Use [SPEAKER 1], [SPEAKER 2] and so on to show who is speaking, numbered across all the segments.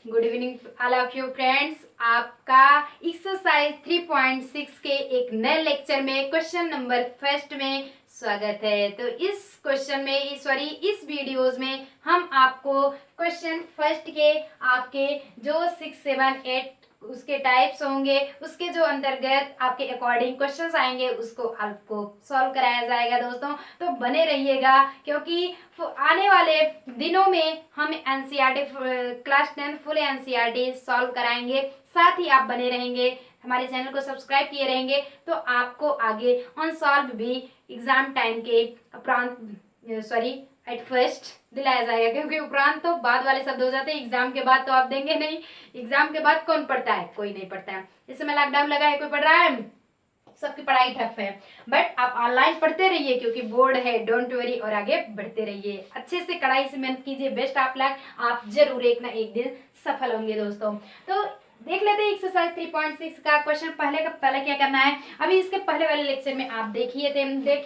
[SPEAKER 1] Good evening all of you friends. आपका exercise 3.6 के एक नए लेक्चर में क्वेश्चन नंबर फर्स्ट में स्वागत है। तो इस क्वेश्चन में इस वीडियोस में हम आपको क्वेश्चन फर्स्ट के आपके जो 6, 7, 8 उसके टाइप्स होंगे, उसके जो अंतर्गत आपके अकॉर्डिंग क्वेश्चंस आएंगे उसको आपको सॉल्व कराया जाएगा दोस्तों। तो बने रहिएगा क्योंकि आने वाले दिनों में हम NCERT class 10 full NCERT solve कराएंगे। साथ ही आप बने रहेंगे, हमारे चैनल को सब्सक्राइब किए रहेंगे तो आपको आगे अनसॉल्व भी एग्जाम टाइम के उपरांत एट फर्स्ट दिलाया जाएगा, क्योंकि उपरांत तो बाद वाले शब्द हो जाते हैं, एग्जाम के बाद तो आप देंगे नहीं। एग्जाम के बाद कौन पढ़ता है? कोई नहीं पढ़ता है। इस समय लॉकडाउन लगा है, कोई पढ़ रहा है? सबकी पढ़ाई ठप है। बट आप ऑनलाइन पढ़ते रहिए क्योंकि बोर्ड है, डोंट वरी, और आगे बढ़ते रहिए। अच्छे से कड़ाई से मेहनत कीजिए। बेस्ट ऑफ लक, आप जरूर एक ना एक दिन सफल होंगे दोस्तों। तो देख लेते हैं एक्सरसाइज 3.6 का क्वेश्चन। पहले क्या करना है, अभी इसके पहले वाले लेक्चर में आप देख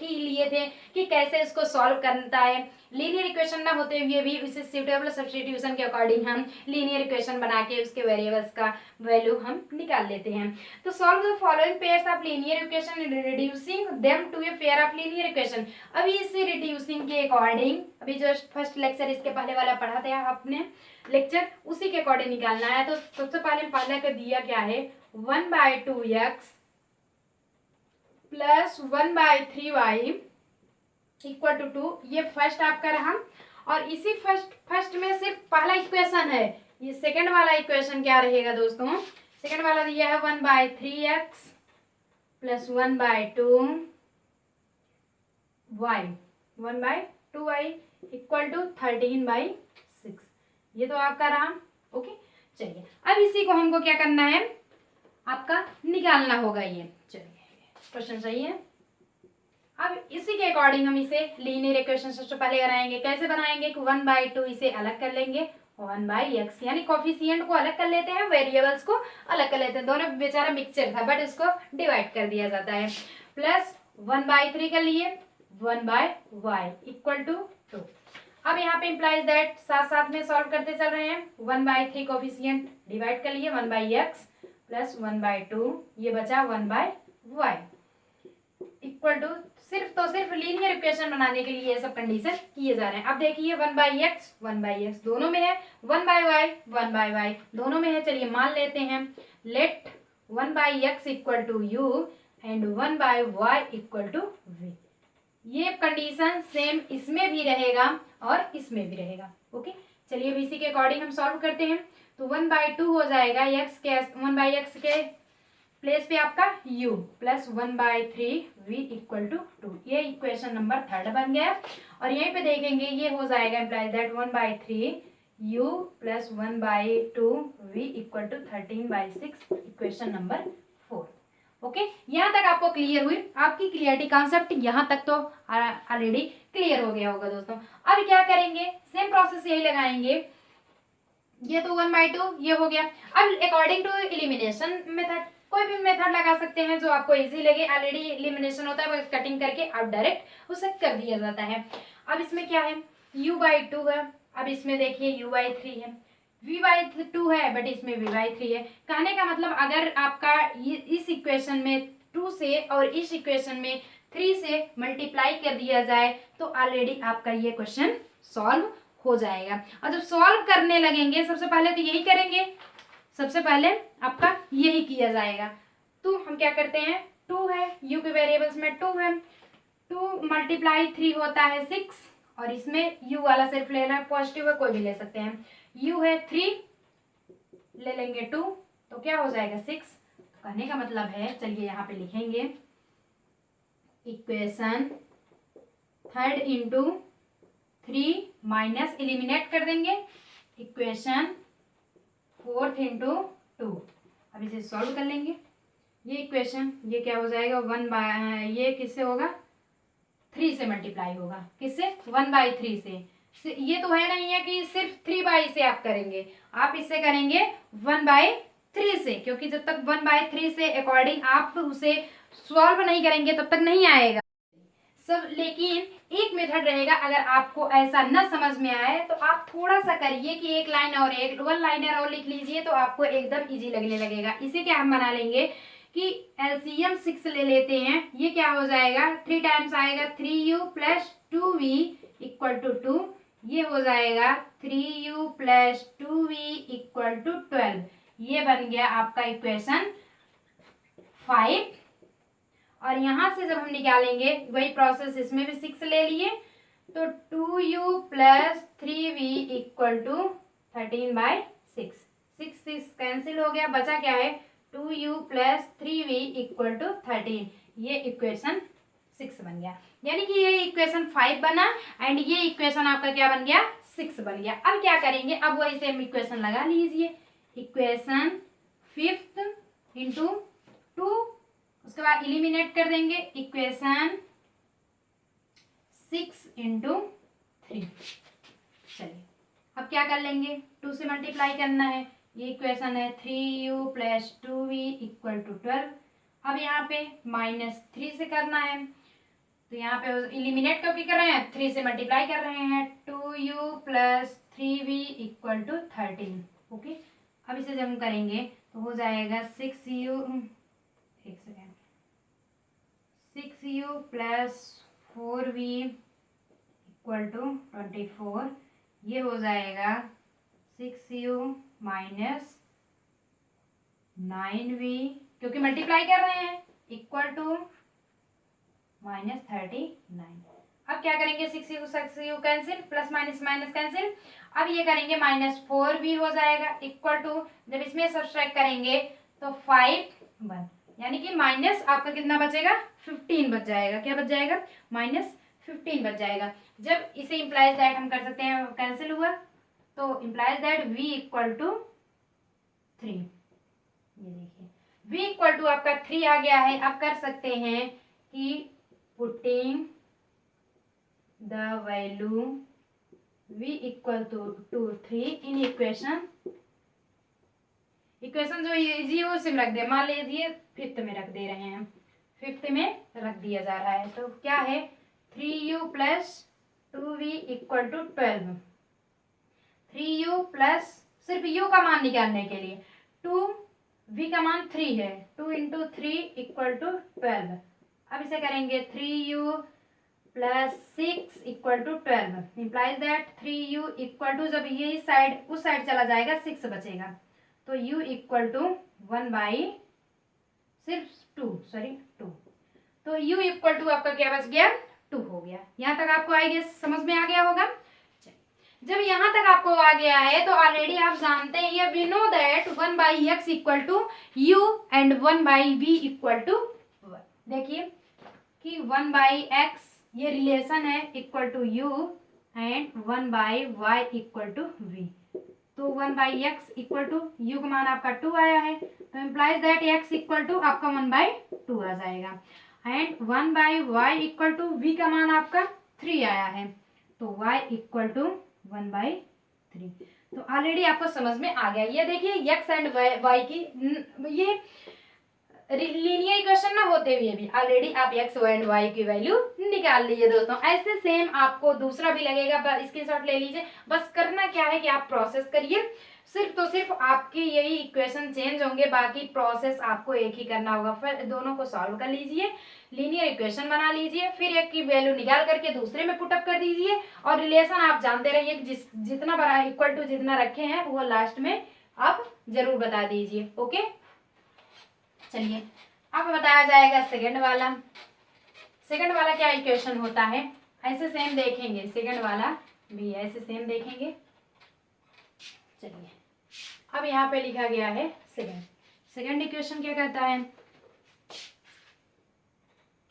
[SPEAKER 1] ही लिए थे कि कैसे इसको सॉल्व करता है। लीनियर इक्वेशन ना होते हुए भी उसे सूटेबल सब्स्टिट्यूशन के अकॉर्डिंग हम लीनियर इक्वेशन बना के उसके वेरिएबल्स का वैल्यू हम निकाल लेते हैं। तो solve the following pairs of linear equation reducing them to a pair of linear equation. अभी इसे रिड्यूसिंग के अकॉर्डिंग, अभी जो फर्स्ट लेक्चर इसके पहले वाला पढ़ा था आपने लेक्चर, उसी के अकॉर्डिंग निकालना है। तो सबसे पहले का दिया क्या है, 1/2x plus 1/3y equal to 2। ये फर्स्ट आपका रहा, और इसी फर्स्ट में सिर्फ पहला इक्वेशन है। ये सेकंड वाला इक्वेशन क्या रहेगा दोस्तों? सेकंड वाला दिया है 1/3x plus 1/2y 1/2y equal to 13/6। ये तो आपका रहा। ओके, चलिए अब इसी को हमको क्या करना है, आपका निकालना होगा। ये चलिए क्वेश्चन सही है। अब इसी के अकॉर्डिंग हम इसे लीनियर इक्वेशन सबसे पहले बनाएंगे। कैसे बनाएंगे? 1/2 इसे अलग कर लेंगे, 1/x यानी कोफिशिएंट को अलग कर लेते हैं, वेरिएबल्स को अलग कर लेते हैं। दोनों बेचारा मिक्सचर था बट इसको डिवाइड कर दिया जाता है। प्लस 1/3 कर लिए, 1/y इक्वल टू 2। अब यहाँ पे इम्प्लाइज दैट साथ साथ में सॉल्व करते चल रहे हैं। 1/3 कोफिशिएंट डिवाइड कर लिए, 1/x प्लस 1/2, ये बचा 1/y इक्वल टू। सिर्फ लीनियर इक्वेशन बनाने के लिए ये सब कंडीशन किए जा रहे हैं। अब देखिए 1/x दोनों में है, 1/y दोनों में है। चलिए मान लेते हैं, let 1/x equal to u and 1/y equal to v। ये कंडीशन सेम इसमें भी रहेगा और इसमें भी रहेगा। ओके, चलिए अब इसी के अकॉर्डिंग हम सॉल्व करते हैं। तो 1/2 हो जाएगा, 1/x के प्लेस पे आपका u plus 1/3 v equal to 2। ये इक्वेशन नंबर 3 बन गया। और यहीं पे देखेंगे ये हो जाएगा implies that 1/3 u plus 1/2 v equal to 13/6, equation number 4। Okay, यहाँ तक आपको क्लियर हुई? आपकी क्लियरिटी कॉन्सेप्ट यहाँ तक तो ऑलरेडी क्लियर हो गया होगा दोस्तों। अब क्या करेंगे, सेम प्रोसेस यही लगाएंगे। ये तो 1/2 ये हो गया। अब अकॉर्डिंग टू एलिमिनेशन मेथड कोई भी मेथड लगा सकते हैं जो आपको इजी लगे। ऑलरेडी एलिमिनेशन होता है, वो कटिंग करके आप डायरेक्ट उसे कर दिया जाता है। अब इसमें क्या है, u/2 है। अब इसमें देखिए u/3 है, v/2 है बट इसमें v/3 है। कहने का मतलब अगर आपका इस इक्वेशन में 2 से और इस इक्वेशन में 3 से मल्टीप्लाई कर दिया जाए तो ऑलरेडी आपका ये क्वेश्चन सॉल्व हो जाएगा। और जब सॉल्व करने लगेंगे सबसे पहले तो यही करेंगे, सबसे पहले आपका यही किया जाएगा। तो हम क्या करते हैं, 2 है, u के वेरिएबल्स में 2 है, 2 × 3 होता है 6, और इसमें u वाला सिर्फ लेना है, पॉजिटिव है कोई भी ले सकते हैं। u है 3, ले लेंगे 2, तो क्या हो जाएगा 6। कहने का मतलब है, चलिए यहाँ पे लिखेंगे इक्वेशन 3 इंटू 3 माइनस एलिमिनेट कर देंगे, इक्वेशन 4 इंटू 2। अब इसे सॉल्व कर लेंगे। ये इक्वेशन ये क्या हो जाएगा, ये किससे होगा, 3 से मल्टीप्लाई होगा। किससे? 1/3 से। ये तो है नहीं है कि सिर्फ 3/, से आप करेंगे, आप इससे करेंगे 1/3 से, क्योंकि जब तक 1/3 से अकॉर्डिंग आप उसे सॉल्व नहीं करेंगे तब तक नहीं आएगा। सब, लेकिन एक मेथड रहेगा, अगर आपको ऐसा न समझ में आए तो आप थोड़ा सा करिए कि एक लाइन और एक वन लाइनर और लिख लीजिए, तो आपको एकदम इजी लगने लगेगा। इसे क्या हम बना लेंगे कि एलसीएम 6 ले लेते हैं। ये क्या हो जाएगा, 3 टाइम्स आएगा 3u plus 2v equal to 2। ये हो जाएगा 3u plus 2v equal to 12। ये बन गया आपका इक्वेशन 5। और यहां से जब हम निकालेंगे वही प्रोसेस, इसमें भी 6 ले लिए, तो 2u plus 3v equal to 13/6। 6 cancel हो गया, बचा क्या है 2u plus 3v equal to 13। ये इक्वेशन 6 बन गया, यानी कि ये इक्वेशन 5 बना एंड ये इक्वेशन आपका क्या बन गया 6 बन गया। अब क्या करेंगे, अब वही सेम इक्वेशन लगा लीजिए, इक्वेशन 5 इंटू 2, उसके बाद इलिमिनेट कर देंगे, इक्वेशन 6 इंटू 3। चलिए अब क्या कर लेंगे, 2 से मल्टीप्लाई करना है। ये इक्वेशन है 3u plus 2v equal to 12। अब यहाँ पे -3 से करना है, तो यहाँ पे इलिमिनेट क्योंकि कर रहे हैं, 3 से मल्टीप्लाई कर रहे हैं, 2u plus 3v equal to 13। Okay, अब इसे जब हम करेंगे तो हो जाएगा 6u, एक second, 6u plus 4v equal to 24। ये हो जाएगा 6u माइनस 9v, क्योंकि मल्टीप्लाई कर रहे हैं, इक्वल टू -39। अब क्या करेंगे, 6u cancel, plus minus minus cancel. अब ये करेंगे -4v हो जाएगा इक्वल टू, जब इसमें सब्सट्रैक्ट करेंगे तो 5 यानी कि माइनस आपका कितना बचेगा 15 बच जाएगा। क्या बच जाएगा, -15 बच जाएगा। जब इसे इम्प्लाइज दैट हम कर सकते हैं, कैंसिल हुआ, तो implies that v equal to 3। ये देखिए v इक्वल टू आपका 3 आ गया है। अब कर सकते हैं कि putting the value v equal to 3 in equation जो इजी हो उसे रख दे, मान लीजिए 5th में रख दे रहे हैं, 5th में रख दिया जा रहा है, तो क्या है 3u plus 2v equal to 12। 3u plus, सिर्फ u का मान निकालने के लिए, 2v का मान 3 है, 2 इंटू 3 इक्वल टू 12। अब इसे करेंगे 3u plus 6 equal to 12 implies that 3u equal to, जब ये साइड उस साइड चला जाएगा 6 बचेगा, तो u इक्वल टू 1/2, तो u इक्वल टू आपका क्या बच गया 2 हो गया। यहाँ तक आपको आई गेस समझ में आ गया होगा। जब यहाँ तक आपको आ गया है तो ऑलरेडी आप जानते हैं, ये we know that 1/x equal to u and 1/v equal to 1। देखिए कि 1/x ये रिलेशन है equal to u and 1/y equal to v। तो 1/x इक्वल टू u का मान आपका 2 आया है, तो implies that x equal to आपका 1/2 आ जाएगा and 1/y equal to v का मान आपका 3 आया है, तो y इक्वल टू 1/3। तो ऑलरेडी आपको समझ में आ गया। ये देखिए x एंड y की ये लीनियर इक्वेशन ना होते हुए भी ऑलरेडी आप x एंड y की वैल्यू निकाल लीजिए दोस्तों। ऐसे सेम आपको दूसरा भी लगेगा, स्क्रीनशॉट ले लीजिए। बस करना क्या है कि आप प्रोसेस करिए, सिर्फ तो सिर्फ आपके यही इक्वेशन चेंज होंगे, बाकी प्रोसेस आपको एक ही करना होगा। फिर दोनों को सॉल्व कर लीजिए, लीनियर इक्वेशन बना लीजिए, फिर एक की वैल्यू निकाल करके दूसरे में पुटअप कर दीजिए और रिलेशन आप जानते रहिए, जितना बड़ा इक्वल टू जितना रखे हैं वो लास्ट में आप जरूर बता दीजिए। ओके, चलिए अब बताया जाएगा सेकंड वाला। सेकंड वाला क्या इक्वेशन होता है, ऐसे सेम देखेंगे, सेकंड वाला भी ऐसे सेम देखेंगे। चलिए अब यहाँ पे लिखा गया है सेकंड इक्वेशन क्या कहता है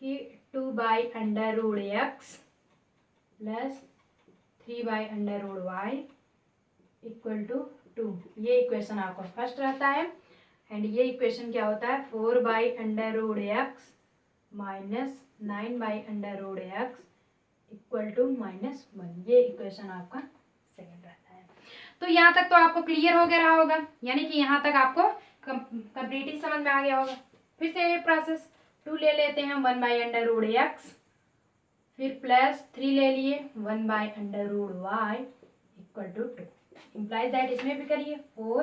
[SPEAKER 1] कि 2/√x plus 3/√y equal to 2। ये इक्वेशन आपका फर्स्ट रहता है एंड ये इक्वेशन क्या होता है 4/√x minus 9/√x equal to -1। ये इक्वेशन आपका सेकंड रहता है। तो यहाँ तक तो आपको क्लियर हो गया होगा, यानी कि यहाँ तक आपको कंप्लीटली समझ में आ गया होगा। फिर से ये प्रोसेस 2 ले लेते हैं 1/√x फिर +3 ले लिए 1/√y equal to 2। Implies that इसमें भी करिए 4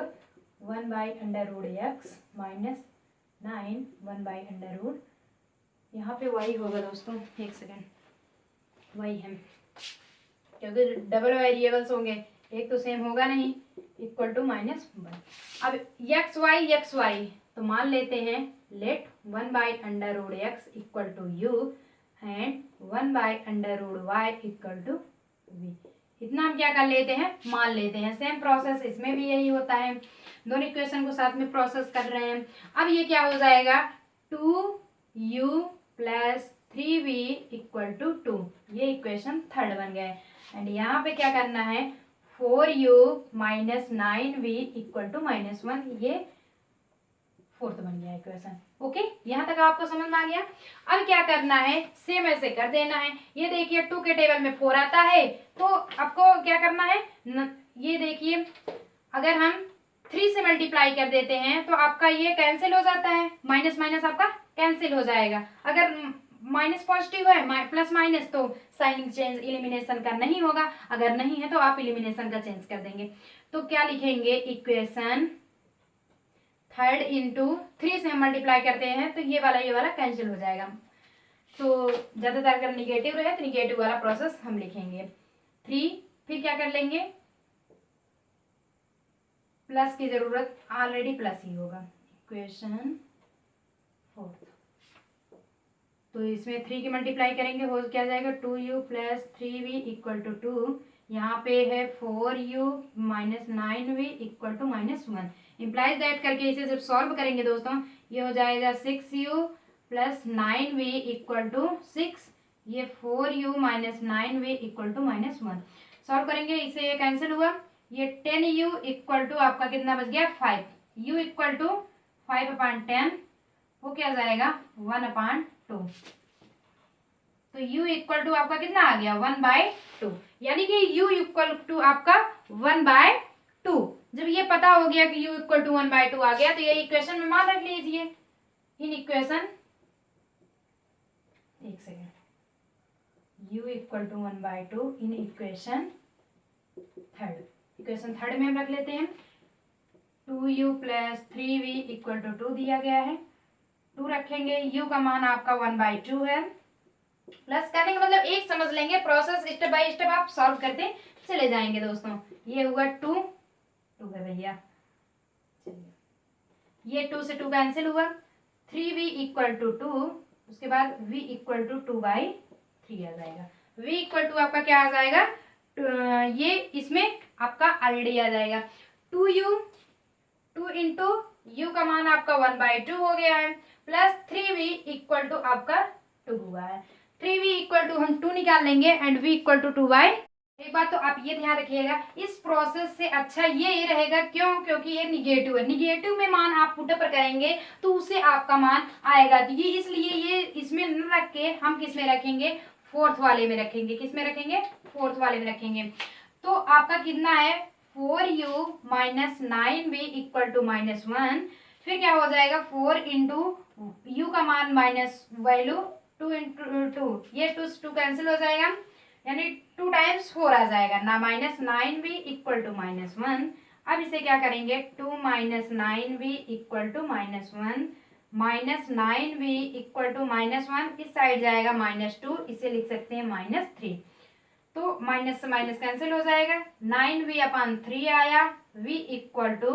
[SPEAKER 1] 1/√x माइनस 9 1/√। यहाँ पे y होगा दोस्तों, एक सेकेंड, y है क्योंकि डबल वेरिएबल्स होंगे, एक तो सेम होगा नहीं, इक्वल टू -1। अब एक्स वाई तो मान लेते हैं let 1/√x equal to u and 1/√y equal to v। इतना हम क्या कर लेते हैं, मान लेते हैं। सेम प्रोसेस इसमें भी यही होता है, दोनों इक्वेशन को साथ में प्रोसेस कर रहे हैं। अब ये क्या हो जाएगा 2u + 3v इक्वल टू 2, ये इक्वेशन थर्ड बन गया है। एंड यहाँ पे क्या करना है 4u - 9v इक्वल टू -1, ये फोर्थ बन गया इक्वेशन। ओके, यहाँ तक आपको समझ में आ गया। अब क्या करना है, सेम ऐसे कर देना है। ये देखिए 2 के टेबल में 4 आता है, तो आपको क्या करना है ये देखिए अगर हम 3 से मल्टीप्लाई कर देते हैं तो आपका ये कैंसिल हो जाता है, माइनस माइनस आपका कैंसिल हो जाएगा। अगर माइनस पॉजिटिव है प्लस माइनस तो साइनिंग चेंज इलिमिनेशन का नहीं होगा, अगर नहीं है तो आप इलिमिनेशन का चेंज कर देंगे। तो क्या लिखेंगे इक्वेशन थर्ड इंटू 3 से हम मल्टीप्लाई करते हैं तो ये वाला कैंसिल हो जाएगा। तो ज्यादातर अगर निगेटिव रहे तो निगेटिव वाला प्रोसेस हम लिखेंगे 3, फिर क्या कर लेंगे प्लस की जरूरत, ऑलरेडी प्लस ही होगा इक्वेशन फोर्थ। तो इसमें 3 की मल्टीप्लाई करेंगे हो क्या जाएगा 2u + 3v इक्वल टू 2। यहाँ पे है 4u - 9v equal to -1। Implies that करके इसे जब सॉल्व करेंगे दोस्तों ये हो जाएगा 6u + 9v इक्वल टू 6, ये 4u - 9v equal to -1। Solve करेंगे इसे, ये कैंसिल हुआ, ये 10u इक्वल टू आपका कितना बच गया 5, u इक्वल टू 5/10 वो क्या जाएगा 1/2। तो u इक्वल टू आपका कितना आ गया 1/2, यानी कि u इक्वल टू आपका 1/2। जब ये पता हो गया कि u इक्वल टू 1/2 आ गया तो ये इक्वेशन में मान रख लीजिए। इन इक्वेशन, एक second, u equal to 1/2 in equation third में हम रख लेते हैं। 2u + 3v इक्वल टू 2 दिया गया है, 2 रखेंगे, u का मान आपका 1/2 है। प्लस करने का मतलब एक समझ लेंगे, प्रोसेस स्टेप बाय स्टेप आप सॉल्व करते चले जाएंगे दोस्तों। ये हुआ 2 है भैया, चलिए ये 2 से 2 कैंसिल हुआ, 3v इक्वल टू 2, उसके बाद v इक्वल टू 2/3 आ जाएगा। v इक्वल टू आपका क्या आ जाएगा, ये इसमें आपका ऑलरेडी आ जाएगा 2u, 2 इंटू u का मान आपका 1/2 हो गया है, प्लस 3v इक्वल टू आपका 2 हुआ है। 3v इक्वल टू हम 2 निकाल लेंगे एंड v इक्वल टू 2/। एक बात तो आप ये ध्यान रखिएगा, इस प्रोसेस से अच्छा ये रहेगा, क्यों, क्योंकि ये निगेटिव है, निगेटिव में मान आप पुट अप करेंगे तो उससे आपका मान आएगा। तो ये इसलिए ये इसमें न रख के हम किस में रखेंगे, फोर्थ वाले में रखेंगे। किस में रखेंगे, फोर्थ वाले में रखेंगे। तो आपका कितना है 4u - 9v इक्वल टू -1, फिर क्या हो जाएगा 4 इंटू u का मान माइनस वैल्यू 2 इंटू 2, ये 2 से 2 कैंसिल हो जाएगा, यानी 2 टाइम्स 4 आ जाएगा ना, -9v इक्वल टू -1। अब इसे क्या करेंगे 2 - 9v equal to -1, -9v equal to -1, इस साइड जाएगा -2, इसे लिख सकते हैं -3। तो माइनस से माइनस कैंसिल हो जाएगा, 9v/3 आया, v इक्वल टू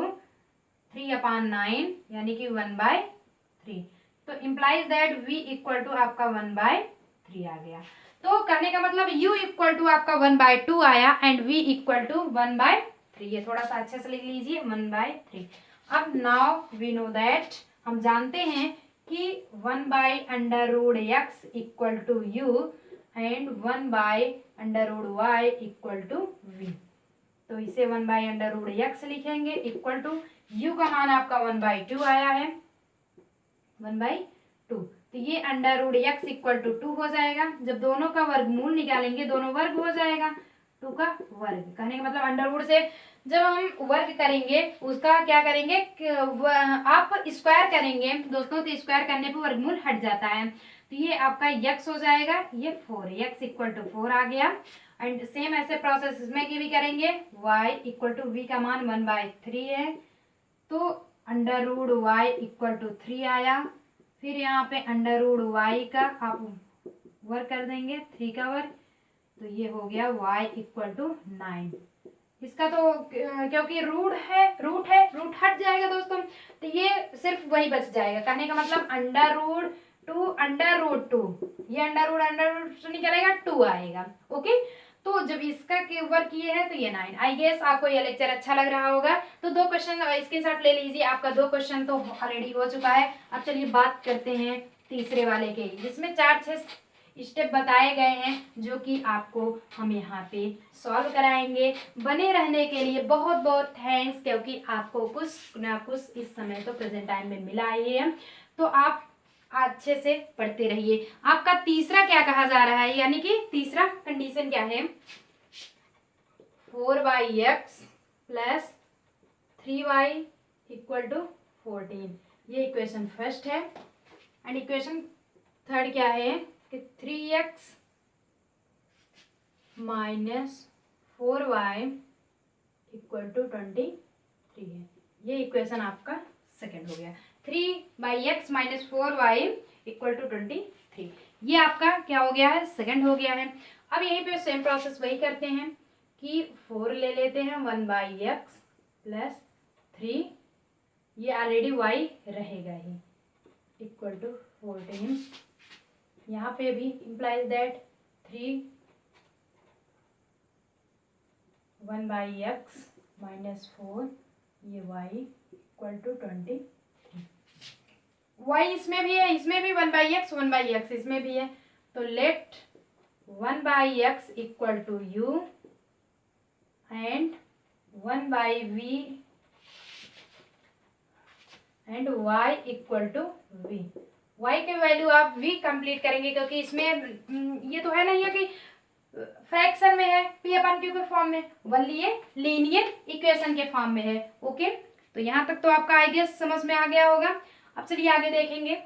[SPEAKER 1] 3/9 यानी कि 1/3। तो implies that v equal to आपका 1/3 आ गया। तो करने का मतलब u इक्वल टू आपका 1/2 आया एंड v इक्वल टू 1/3। ये थोड़ा सा अच्छे से लिख लीजिए 1/3। अब नाउ वी नो दैट, हम जानते हैं कि 1/√x equal to u and 1/√y equal to v। तो इसे 1/√x लिखेंगे इक्वल टू u का मान आपका 1/2 आया है, 1/2। तो ये √x इक्वल टू 2 हो जाएगा। जब दोनों का वर्गमूल निकालेंगे दोनों वर्ग हो जाएगा, 2 का वर्ग। कहने का मतलब अंडर से जब हम वर्ग करेंगे उसका क्या करेंगे आप स्क्वायर करेंगे दोस्तों, तो स्क्वायर करने पे वर्गमूल हट जाता है। तो ये आपका x हो जाएगा, ये 4 x इक्वल टू 4 आ गया। एंड सेम ऐसे प्रोसेस इसमें की भी करेंगे, y इक्वल टू v का मान 1/3 है, तो under root y equal to 3 आया। फिर यहाँ पे अंडर रूट वाई का आप वर्क कर देंगे, 3 का वर्क, तो ये हो गया y इक्वल टू 9। इसका तो क्योंकि रूट हट जाएगा दोस्तों, तो ये सिर्फ वही बच जाएगा। कहने का मतलब अंडर रूट टू, ये अंडर रूट से निकलेगा 2 आएगा। ओके, तो जब इसका वर्क किए है तो ये 9। आई गेस आपको ये लेक्चर अच्छा लग रहा होगा। तो 2 क्वेश्चन इसके साथ ले लीजिए, आपका 2 क्वेश्चन तो ऑलरेडी हो चुका है। अब चलिए बात करते हैं तीसरे वाले के, जिसमें 4-6 स्टेप बताए गए हैं जो कि आपको हम यहाँ पे सॉल्व कराएंगे। बने रहने के लिए बहुत बहुत थैंक्स, क्योंकि आपको कुछ ना कुछ इस समय तो प्रेजेंट टाइम में मिला ही है, तो आप अच्छे से पढ़ते रहिए। आपका तीसरा क्या कहा जा रहा है, यानी कि तीसरा कंडीशन क्या है, 4x plus 3y equal to 14, ये इक्वेशन फर्स्ट है। एंड इक्वेशन थर्ड क्या है कि 3x minus 4y equal to 23 है, ये इक्वेशन आपका सेकेंड हो गया। 3/x minus 4y equal to 23, ये आपका क्या हो गया है, सेकेंड हो गया है। अब यहीं पे सेम प्रोसेस वही करते हैं कि 4 ले लेते हैं, 1/x प्लस 3, ये ऑलरेडी y रहेगा ही, इक्वल टू 14। यहाँ पे भी इम्प्लाइज दैट 3 1/x माइनस 4, ये y इक्वल टू 20। y इसमें भी है, इसमें भी 1/x इसमें भी है, तो let 1/x equal to u and 1/v and y equal to v। y के वैल्यू आप v कंप्लीट करेंगे, क्योंकि इसमें ये तो है नहीं है कि फ्रैक्शन में है, p/q के फॉर्म में, ओनली ये लीनियर इक्वेशन के फॉर्म में है। ओके, तो यहाँ तक तो आपका आई गेस समझ में आ गया होगा। अब चलिए आगे देखेंगे,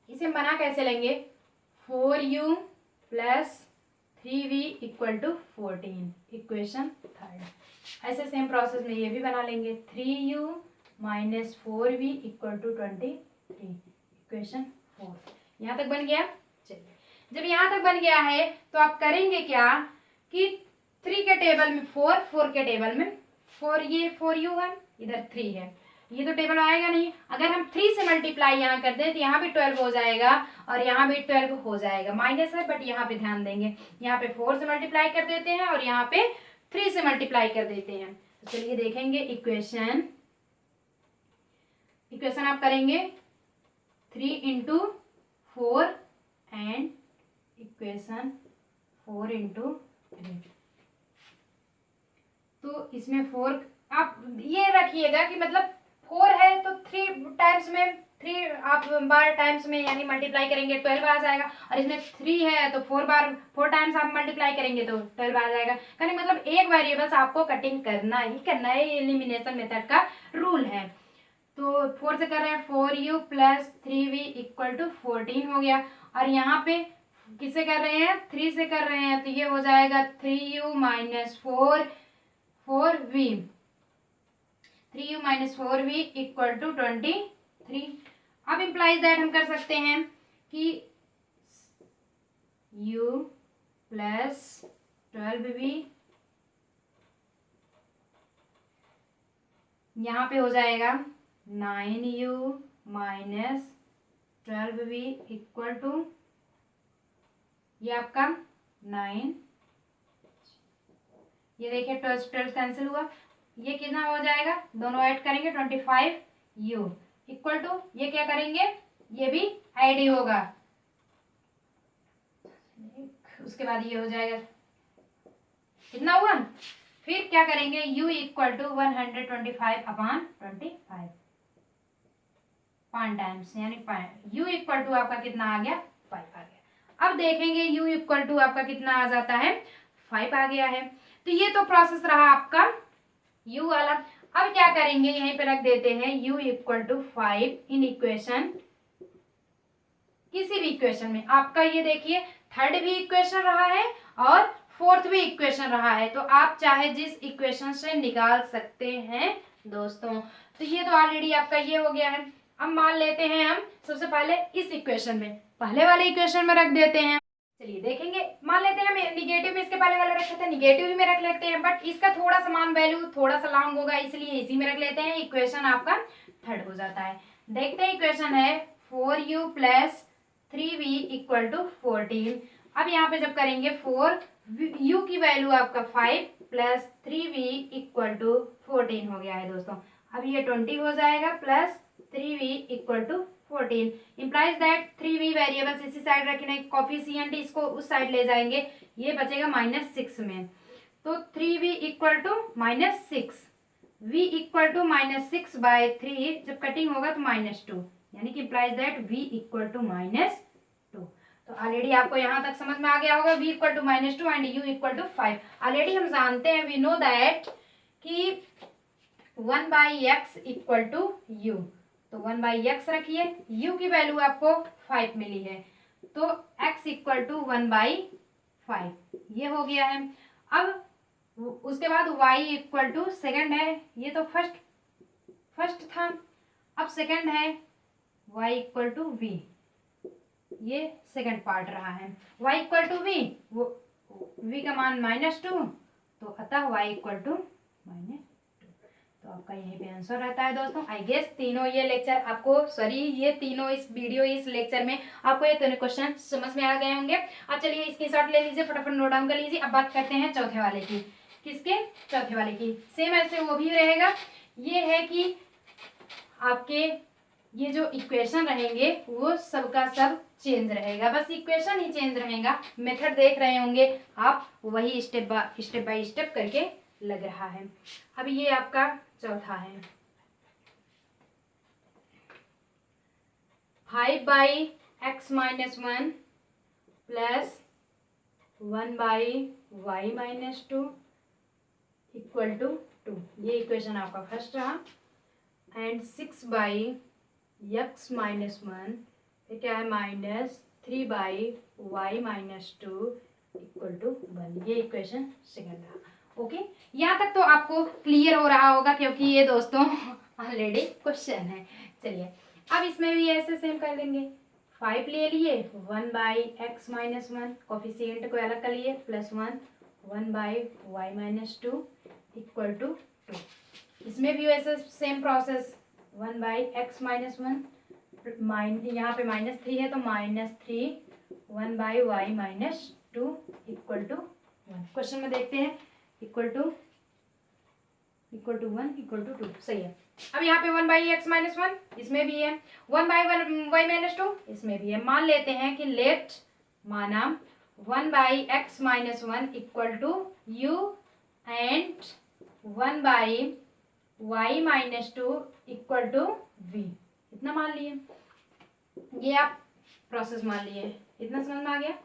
[SPEAKER 1] इसे बना कैसे लेंगे, 4u plus 3v equal to 14, equation third. ऐसे सेम प्रोसेस में ये भी बना लेंगे, 3u minus 4v equal to 23, equation fourth. यहाँ तक बन गया। चलिए, जब यहाँ तक बन गया है तो आप करेंगे क्या कि 3 के टेबल में 4 के टेबल में 4, ये 4u है, इधर 3 है, ये तो टेबल आएगा नहीं। अगर हम 3 से मल्टीप्लाई यहाँ कर दें तो यहाँ भी 12 हो जाएगा और यहाँ भी 12 हो जाएगा। माइनस है बट यहाँ पे ध्यान देंगे, यहाँ पे 4 से मल्टीप्लाई कर देते हैं और यहाँ पे 3 से मल्टीप्लाई कर देते हैं। तो चलिए देखेंगे इक्वेशन आप करेंगे 3 इंटू 4 एंड इक्वेशन 4 इंटू 3। तो इसमें 4 आप ये रखिएगा कि मतलब 4 है तो 3 टाइम्स में 3 आप बार टाइम्स में यानी मल्टीप्लाई करेंगे 12 आ जाएगा, और इसमें 3 है तो 4 टाइम्स आप मल्टीप्लाई करेंगे तो 12 आ जाएगा। कहने मतलब एक वेरिएबल्स आपको कटिंग करना ही करना है, एलिमिनेशन मेथड का रूल है। तो 4 से कर रहे हैं 4u plus 3v equal to 14 हो गया, और यहाँ पे किससे कर रहे हैं, 3 से कर रहे हैं, तो ये हो जाएगा 3u minus 4v 3u minus 4v equal to 23। अब इम्प्लाइज दैट हम कर सकते हैं कि u प्लस 12v यहाँ पे हो जाएगा 9u minus 12v equal to ये आपका 9, ये देखिए 12 कैंसिल हुआ, ये कितना हो जाएगा, दोनों ऐड करेंगे 25u इक्वल टू ये क्या करेंगे, ये भी ऐड ही होगा, उसके बाद ये हो जाएगा कितना हुआ, फिर क्या करेंगे u इक्वल टू 125/25 5 टाइम्स, यानी u इक्वल टू आपका कितना आ गया, 5 आ गया। अब देखेंगे u इक्वल टू आपका कितना आ जाता है, 5 आ गया है। तो ये तो प्रोसेस रहा आपका u वाला। अब क्या करेंगे, यहीं पे रख देते हैं u equal to 5 in equation किसी भी इक्वेशन में आपका ये देखिए थर्ड भी इक्वेशन रहा है और फोर्थ भी इक्वेशन रहा है, तो आप चाहे जिस इक्वेशन से निकाल सकते हैं दोस्तों। तो ये तो ऑलरेडी आपका ये हो गया है। अब मान लेते हैं हम सबसे पहले इस इक्वेशन में, पहले वाले इक्वेशन में रख देते हैं। चलिए देखेंगे, मान लेते हैं हम निगेटिव में इसके पहले वाले रखे थे, निगेटिव ही में रख लेते हैं, बट इसका थोड़ा सा मान वैल्यू थोड़ा सा लॉन्ग होगा इसलिए इसी में रख लेते हैं। इक्वेशन आपका थर्ड हो जाता है। देखते हैं, इक्वेशन है 4u plus 3v equal to 14। अब यहाँ पे जब करेंगे 4u की वैल्यू आपका 5 प्लस 3v इक्वल टू 14 हो गया है दोस्तों। अब ये 20 हो जाएगा plus 3v equal to 14 implies that 3v variables इसी साइड रखने, कोफिशिएंट इसको उस साइड ले जाएंगे, ये बचेगा -6 में। तो 3v equal to -6, v equal to -6 by 3, जब कटिंग होगा तो -2, यानी कि implies that v equal to -2। तो ऑलरेडी आपको यहाँ तक समझ में आ गया होगा, v equal to -2 and u equal to 5। Already हम जानते हैं, वी नो दैट कि 1/x इक्वल टू u, तो 1/x रखिए, u की वैल्यू आपको 5 मिली है, तो x इक्वल टू 1/5 ये हो गया है। अब उसके बाद y इक्वल टू सेकेंड है, ये तो फर्स्ट था, अब सेकेंड है y इक्वल टू v, ये सेकेंड पार्ट रहा है। y equal to v, v का मान -2, तो अतः y इक्वल टू -2। तो आपका यहीं पे आंसर रहता है दोस्तों। आई गेस तीनों ये लेक्चर आपको, सॉरी ये तीनों इस वीडियो इस लेक्चर में आपको ये तीनों क्वेश्चन समझ में आ गए होंगे। अब चलिए स्क्रीनशॉट ले लीजिए, फटाफट नोट डाउन कर लीजिए। अब बात करते हैं चौथे वाले की। किसके? चौथे वाले की। सेम ऐसे वो भी रहेगा। ये है कि आपके ये जो इक्वेशन रहेंगे वो सबका सब चेंज रहेगा, बस इक्वेशन ही चेंज रहेगा। मेथड देख रहे होंगे आप, वही स्टेप बाय स्टेप करके लग रहा है। अब ये आपका चौथा है, 5/x-1 plus 1/y-2 equal to 2, ये इक्वेशन आपका फर्स्ट रहा। एंड 6/x-1 ये क्या है, -3/y-2 इक्वल टू 1, ये इक्वेशन सेकेंड रहा। ओके, यहाँ तक तो आपको क्लियर हो रहा होगा, क्योंकि ये दोस्तों ऑलरेडी क्वेश्चन है। चलिए अब इसमें भी ऐसे सेम कर लेंगे। 5 ले लिए, 1/x-1 कोफिशिएंट को अलग कर लिए, +1 1/y-2 इक्वल टू 2। इसमें भी वैसे सेम प्रोसेस, 1/x-1 यहाँ पे -3 है तो -3 1/y-2 इक्वल टू 1। क्वेश्चन में देखते हैं, इक्वल टू 1 इक्वल टू 2, सही है। अब यहाँ पे 1/x-1 इसमें भी है, 1/y-2 इसमें भी है। मान लेते हैं कि लेट माना 1/x-1 equal to u and 1/y-2 equal to v, इतना मान लिए, ये आप प्रोसेस मान लिए, इतना समझ में आ गया।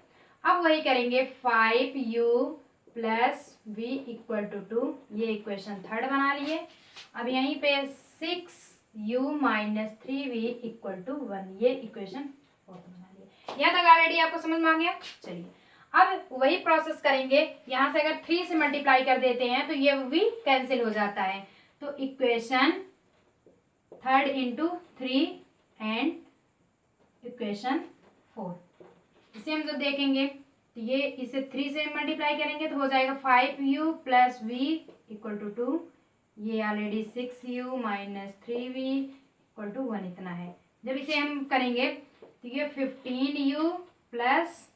[SPEAKER 1] अब वही करेंगे, 5u plus v equal to 2, ये इक्वेशन थर्ड बना लिए। अब यहीं पे 6u minus 3v equal to 1, ये इक्वेशन फोर्थ बना लिए। यहाँ तक ऑलरेडी आपको समझ में आ गया। चलिए अब वही प्रोसेस करेंगे, यहाँ से अगर 3 से मल्टीप्लाई कर देते हैं तो ये v कैंसिल हो जाता है, तो equation third into 3 and equation 4। इसे हम जब देखेंगे तो ये इसे 3 से मल्टीप्लाई करेंगे तो हो जाएगा 5u plus v equal to 2, ये already 6u minus 3v equal to 1 इतना है। जब इसे हम करेंगे तो ये 15u plus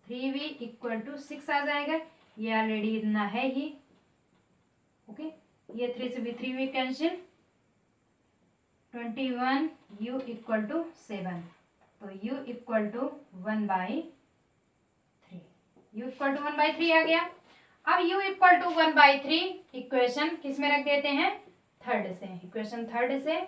[SPEAKER 1] 3v equal to 6 आ जाएगा, ये ऑलरेडी इतना है ही। ओके, ये 3 से भी 3v cancel, 21u equal to 7, तो u equal to 1/3, u equal to 1/3 आ गया। अब u इक्वल टू 1/3 इक्वेशन किस में रख देते हैं, थर्ड से, इक्वेशन थर्ड से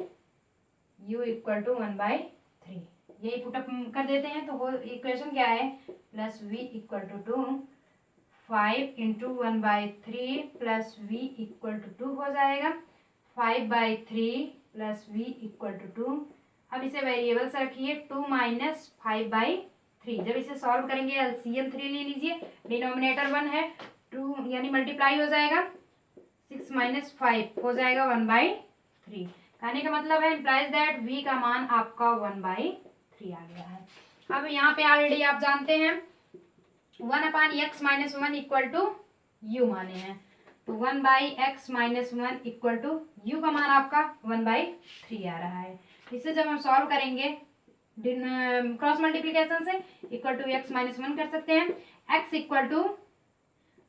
[SPEAKER 1] u इक्वल टू 1/3 यही पुटअप कर देते हैं। तो वो इक्वेशन क्या है, plus v equal to 2, 5 into 1/3 plus v equal to 2 हो जाएगा, 5/3 प्लस v इक्वल टू 2। अब इसे वेरिएबल्स रखिए 2 माइनस 5/3। जब इसे सॉल्व करेंगे एलसीएम 3 ले लीजिए, डिनोमिनेटर 1 है, 2 यानी मल्टीप्लाई हो जाएगा, 6 माइनस 5 हो जाएगा 1/3। कहने का मतलब है इम्प्लाइज दैट v का मान आपका 1/3 आ गया है। अब यहाँ पे ऑलरेडी आप जानते हैं 1/x minus 1 equal to you माने हैं, तो 1/x minus 1 equal to you का मान आपका 1/3 आ रहा है। इसे जब हम सॉल्व करेंगे क्रॉस मल्टीप्लीकेशन से इक्वल टू x माइनस 1 कर सकते हैं, x इक्वल टू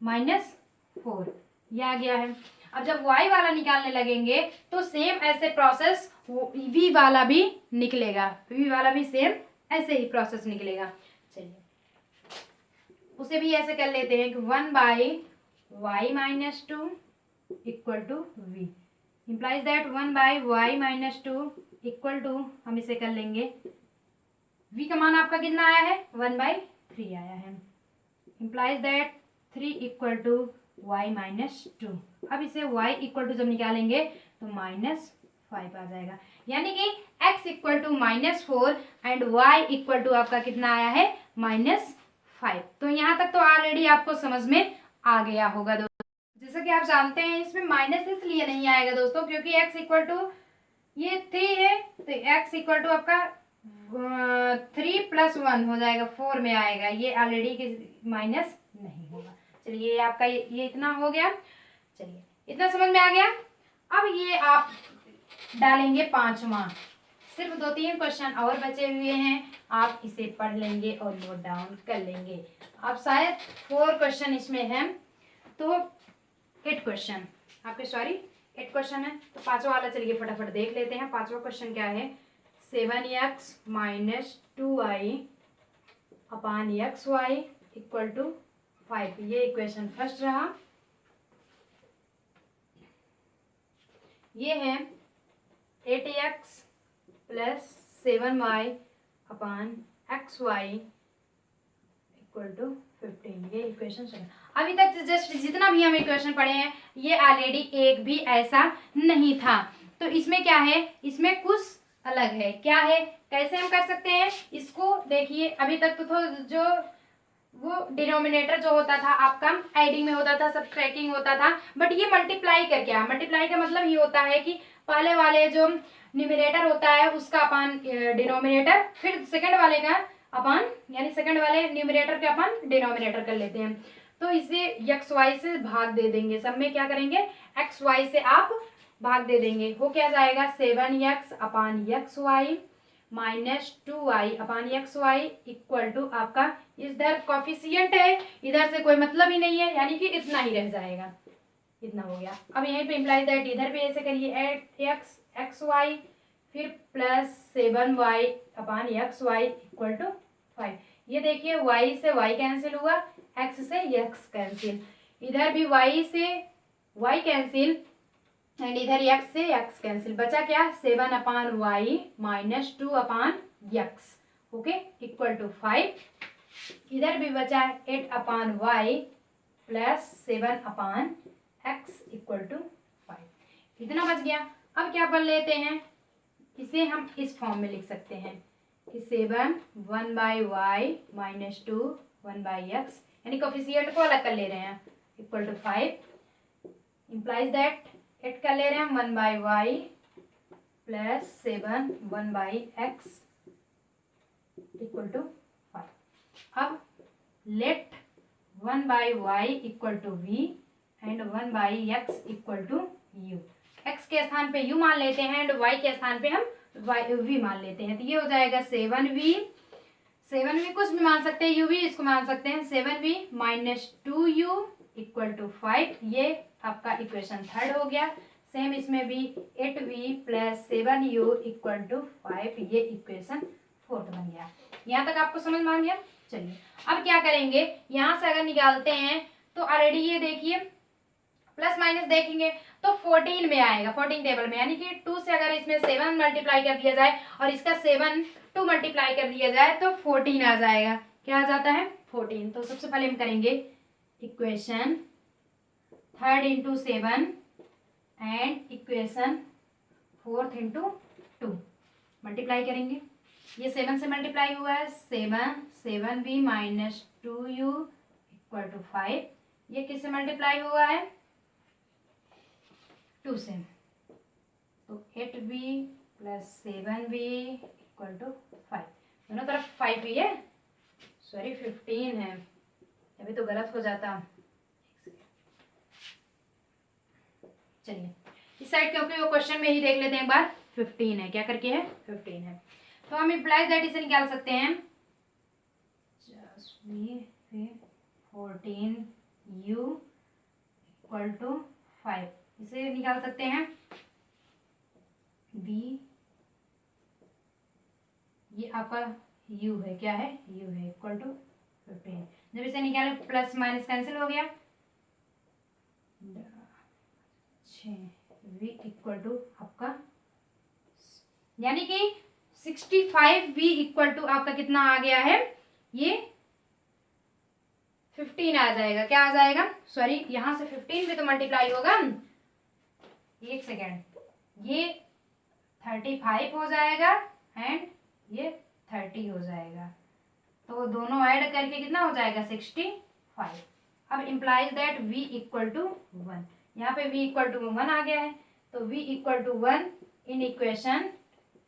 [SPEAKER 1] -4 ये आ गया है। अब जब y वाला निकालने लगेंगे तो सेम ऐसे प्रोसेस v वाला भी निकलेगा, v वाला भी सेम ऐसे ही प्रोसेस निकलेगा। चलिए उसे भी ऐसे कर लेते हैं कि 1/y minus 2 equal to v implies that 1/y minus 2 equal to, हम इसे कर लेंगे, v का मान आपका कितना आया है 1/3 आया है, implies that 3 equal to y minus 2। अब इसे y इक्वल टू जब निकालेंगे तो -5 आ जाएगा, यानी कि x equal to -4 and y equal to आपका कितना आया है -5। तो यहाँ तक तो ऑलरेडी आपको समझ में आ गया होगा दोस्तों। जैसा कि आप जानते हैं इसमें माइनस इसलिए नहीं आएगा दोस्तों क्योंकि x इक्वल टू ये 3 है, तो x इक्वल टू आपका 3 + 1 हो जाएगा, 4 में आएगा, ये ऑलरेडी माइनस नहीं होगा। चलिए ये आपका ये इतना हो गया, चलिए इतना समझ में आ गया। अब ये आप डालेंगे 5वां, सिर्फ 2-3 क्वेश्चन और बचे हुए हैं, आप इसे पढ़ लेंगे और नोट डाउन कर लेंगे। अब शायद 4 क्वेश्चन इसमें हैं, तो 8 क्वेश्चन आपके 8 क्वेश्चन है, तो 5वां वाला चलिए फटाफट देख लेते हैं। 5वां क्वेश्चन क्या है, 7x minus 2y upon xy equal to 5, ये इक्वेशन फर्स्ट रहा। ये है 8x plus 7y upon xy equal to 15, ये इक्वेशन चला। अभी तक जस्ट जितना भी हम इक्वेशन पढ़े हैं ये ऑलरेडी एक भी ऐसा नहीं था, तो इसमें क्या है, इसमें कुछ अलग है। क्या है, कैसे हम कर सकते हैं इसको देखिए। अभी तक तो जो वो डिनोमिनेटर जो होता था आपका एडिंग में होता था, सब्ट्रैक्टिंग होता था, बट ये मल्टीप्लाई का क्या, मल्टीप्लाई का मतलब ये होता है कि पहले वाले जो न्यूमरेटर होता है उसका अपन डिनोमिनेटर, फिर सेकंड वाले का अपन यानी सेकंड वाले न्यूमरेटर के अपन डिनोमिनेटर कर लेते हैं। तो इसे एक्स वाई से भाग दे देंगे, सब में क्या करेंगे एक्स वाई से आप भाग दे देंगे, हो क्या जाएगा 7x upon x y minus 2y upon x y equal to आपका, इधर कॉफिशियंट है इधर से कोई मतलब ही नहीं है, यानी कि इतना ही रह जाएगा, इतना हो गया। अब यहीं पे इम्प्लाइज दैट इधर भी ऐसे करिए 8x एक्स वाई फिर plus 7y upon x y equal to 5। ये देखिए y से y कैंसिल हुआ, x से x कैंसिल, इधर भी y से y कैंसिल एंड इधर x से x कैंसिल, बचा क्या 7 upon y minus 2 upon x, okay equal to 5। इधर भी बचा 8 upon y plus 7 upon x equal to 5, इतना बच गया। अब क्या कर लेते हैं, इसे हम इस फॉर्म में लिख सकते हैं कि 7 1/y माइनस 2 1/x, यानी कोफिशिएंट को अलग कर ले रहे हैं, इक्वल टू 5 इम्प्लाइज दैट 8 कर ले रहे हैं 1/y plus 7 1/x equal to 5। अब let 1/y equal to v and 1/x equal to u, x के स्थान पे u मान लेते हैं एंड y के स्थान पे हम v मान लेते हैं, तो ये हो जाएगा 7v कुछ भी मान सकते हैं, u v इसको मान सकते हैं 7v minus 2u equal to 5, ये आपका इक्वेशन थर्ड हो गया। सेम इसमें भी 8v plus 7u equal to 5, ये इक्वेशन फोर्थ बन गया। यहाँ तक आपको समझ में आ गया। चलिए अब क्या करेंगे, यहाँ से अगर निकालते हैं तो ऑलरेडी ये देखिए प्लस माइनस देखेंगे तो 14 में आएगा, 14 टेबल में, यानी कि 2 से अगर इसमें 7 मल्टीप्लाई कर दिया जाए और इसका 7 2 मल्टीप्लाई कर दिया जाए तो 14 आ जाएगा। क्या आ जाता है 14। तो सबसे पहले हम करेंगे equation third into 7 and equation fourth into 2 multiply करेंगे, ये 7 से मल्टीप्लाई हुआ है, 7b minus 2u equal to 5, ये किससे मल्टीप्लाई हुआ है 2 से, तो 8b plus 7b equal to 5, दोनों तरफ 5 ही है, सॉरी 15 है, अभी तो गलत हो जाता। चलिए इस साइड क्योंकि वो क्वेश्चन में ही देख लेते हैं एक बार, 15 है, क्या करके है 15 है, तो हम इम्प्लाइज दैट इसे निकाल सकते हैं, 14u इक्वल टू 5, इसे निकाल सकते हैं b, ये आपका u है, क्या है u है इक्वल टू 15, जब इसे निकाले प्लस माइनस कैंसिल हो गया, v इक्वल टू आपका यानी कि 65v इक्वल टू आपका कितना आ गया है, ये 15 आ जाएगा, क्या आ जाएगा, सॉरी यहां से 15 में तो मल्टीप्लाई होगा, एक सेकेंड, ये 35 हो जाएगा एंड ये 30 हो जाएगा, तो दोनों ऐड करके कितना हो जाएगा 65। अब implies that v equal to 1, यहाँ पे v इक्वल टू 1 आ गया है, तो v equal to 1 in equation,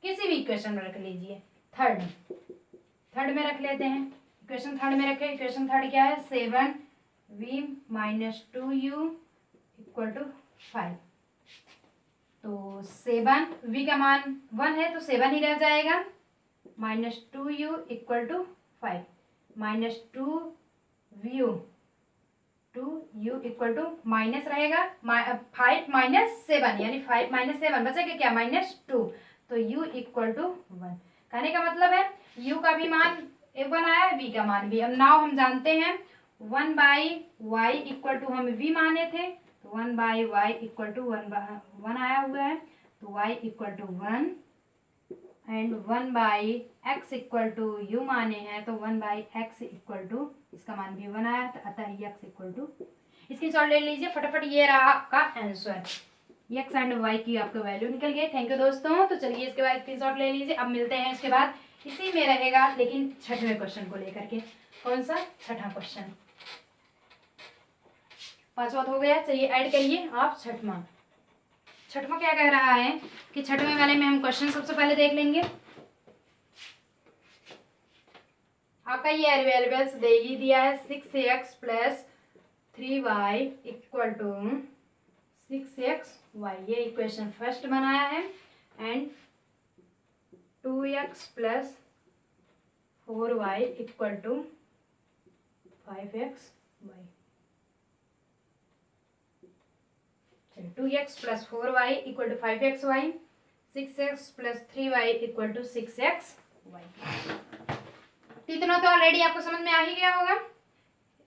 [SPEAKER 1] किसी भी इक्वेशन में रख लीजिए, थर्ड में रख लेते हैं, इक्वेशन थर्ड में रखें, इक्वेशन थर्ड क्या है 7v minus 2u equal to 5, तो 7v का मान 1 है तो 7 ही रह जाएगा, minus 2u equal to 5, minus 2u equal to minus रहेगा 5 माइनस 7, यानी 5 माइनस 7 बचेगा क्या -2, तो u इक्वल टू 1, कहने का मतलब है u का भी मान 1 आया, v का मान भी, अब नाउ हम जानते हैं 1/y इक्वल टू हम v माने थे, तो 1/y इक्वल टू 1 आया हुआ है, तो y equal to 1 and 1/x equal to u माने हैं, तो 1/x इक्वल टू इसका मान भी 1 आया, अतः x इक्वल टू, इसकी शॉर्ट ले लीजिए फटाफट, ये रहा आपका आंसर, x एंड y की आपका वैल्यू निकल गई। थैंक यू दोस्तों, तो चलिए इसके बाद स्क्रीनशॉट ले लीजिए, अब मिलते हैं इसके बाद, इसी में रहेगा लेकिन छठवें क्वेश्चन को लेकर के, कौन सा छठा क्वेश्चन, पांचवा हो गया, चलिए ऐड करिए आप छठवां क्या कह रहा है कि छठवें वाले में हम क्वेश्चन सबसे पहले देख लेंगे, आपका ये वेरिएबल्स दे ही दिया है 6x plus 3y equal to 6xy, ये इक्वेशन फर्स्ट बनाया है, and 2x plus 4y equal to 5xy, 2x plus 4y equal to 5xy, 6x plus 3y equal to 6xy, इतना तो ऑलरेडी आपको समझ में आ ही गया होगा।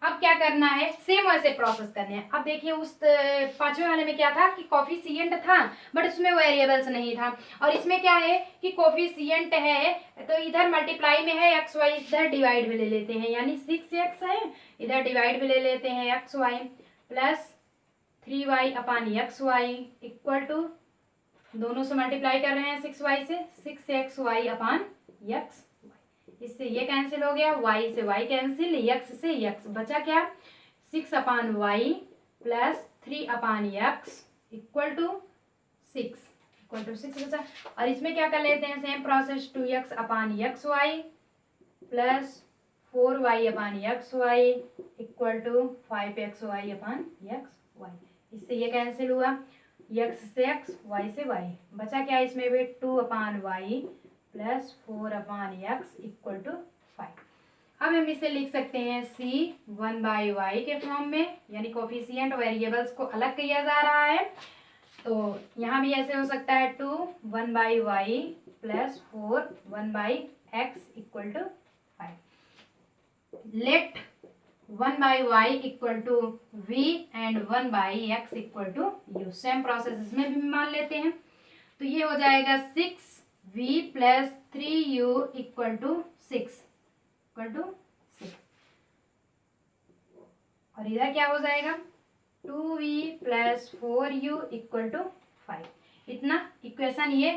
[SPEAKER 1] अब क्या करना है, सेम वैसे प्रोसेस करने हैं। अब देखिए उस पांचवें वाले में क्या था कि कोफिशिएंट था बट उसमें वेरिएबल्स नहीं था, और इसमें क्या है कि कोफिशिएंट है तो इधर मल्टीप्लाई में है एक्स वाई, इधर डिवाइड में ले लेते हैं, यानी 6x है, इधर डिवाइड में ले लेते हैं x y plus 3y upon x y equal to, दोनों से मल्टीप्लाई कर रहे हैं 6y से, 6xy अपान एक्स, इससे ये कैंसिल हो गया, y से y कैंसिल, x से x बचा क्या 6 upon y plus 3 upon x equal to 6 बचा, और इसमें क्या कर लेते हैं same process, 2x upon x y plus 4y upon x y equal to 5xy upon x y, इससे ये कैंसिल हुआ, x से x, y से y बचा क्या, इसमें भी 2 upon y plus 4 upon x equal to 5। अब हम इसे लिख सकते हैं c 1/y के फॉर्म में, यानी कोफिशिएंट वेरिएबल्स को अलग किया जा रहा है, तो यहाँ भी ऐसे हो सकता है 2 1/y plus 4 1/x equal to 5, let 1/y equal to v and 1/x equal to u, same process इसमें भी मान लेते हैं, तो ये हो जाएगा 6v plus 3u equal to 6, और इधर क्या हो जाएगा 2v plus 4u equal to 5, इतना इक्वेशन ये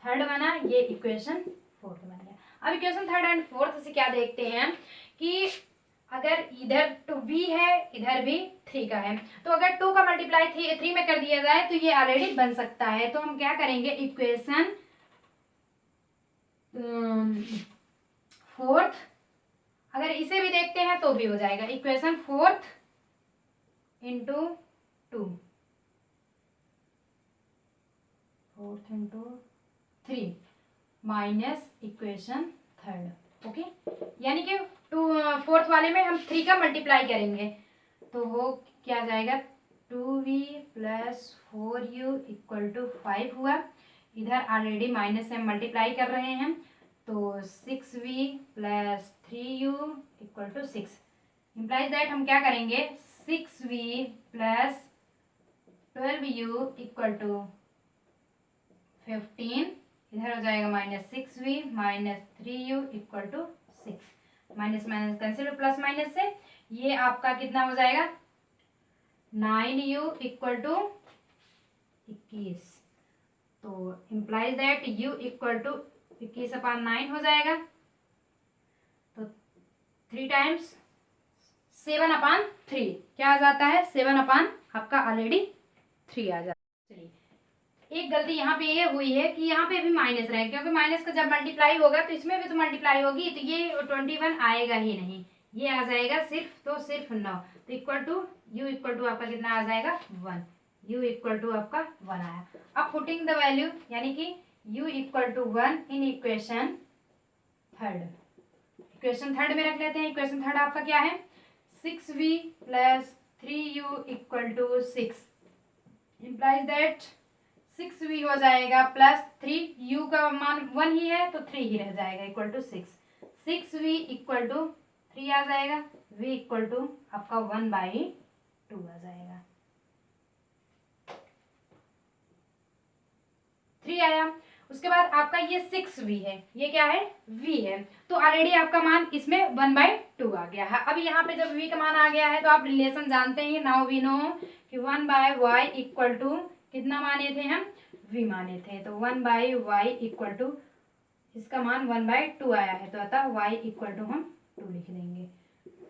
[SPEAKER 1] थर्ड बना, ये इक्वेशन फोर्थ बन गया। अब इक्वेशन थर्ड एंड फोर्थ से क्या देखते हैं कि अगर इधर 2b है, इधर भी 3 का है, तो अगर 2 का मल्टीप्लाई 3 में कर दिया जाए तो ये ऑलरेडी बन सकता है। तो हम क्या करेंगे, इक्वेशन फोर्थ, अगर इसे भी देखते हैं तो भी हो जाएगा। Equation fourth into 2, fourth into 3 minus equation third. Okay, यानी कि फोर्थ वाले में हम 3 का मल्टीप्लाई करेंगे तो वो क्या जाएगा, 2v plus 4u equal to 5 हुआ। इधर ऑलरेडी माइनस से हम मल्टीप्लाई कर रहे हैं तो 6v plus 3u equal to 6 implies that हम क्या करेंगे, 6v plus 12u equal to 15, इधर हो जाएगा minus 6v minus 3u equal to 6, minus minus cancel plus minus से ये आपका कितना हो जाएगा, 9u इक्वल टू 21। तो implies that u equal to 21/9 हो जाएगा। तो 3 टाइम्स 7/3 क्या आ जाता है, 7 आपका ऑलरेडी 3 आ जाता है। चलिए, एक गलती यहाँ पे ये हुई है कि यहाँ पे भी माइनस रहे, क्योंकि माइनस का जब मल्टीप्लाई होगा तो इसमें भी तो मल्टीप्लाई होगी, तो ये 21 आएगा ही नहीं, ये आ जाएगा सिर्फ 9। तो equal to u equal to आपका कितना आ जाएगा, 1, u इक्वल टू आपका 1 आया। अब पुटिंग द वैल्यू, यानी कि u equal to 1 in equation third, equation third में रख लेते हैं। इक्वेशन थर्ड आपका क्या है, 6v plus 3u equal to 6 implies that 6v हो जाएगा प्लस 3u का मान 1 ही है तो 3 ही रह जाएगा equal to 6v equal to 3 आ जाएगा, v इक्वल टू आपका 1/2 आ जाएगा, 3 आया। उसके बाद आपका ये 6v है, ये क्या है, v है, तो ऑलरेडी आपका मान इसमें 1/2 आ गया है। अब यहाँ पे जब v का मान आ गया है तो आप रिलेशन जानते हैं, नाउ वी नो कि 1/y इक्वल टू कितना माने थे हम, v माने थे, तो 1/y इक्वल टू इसका मान 1/2 आया है, तो अतः y इक्वल टू हम 2 लिख देंगे।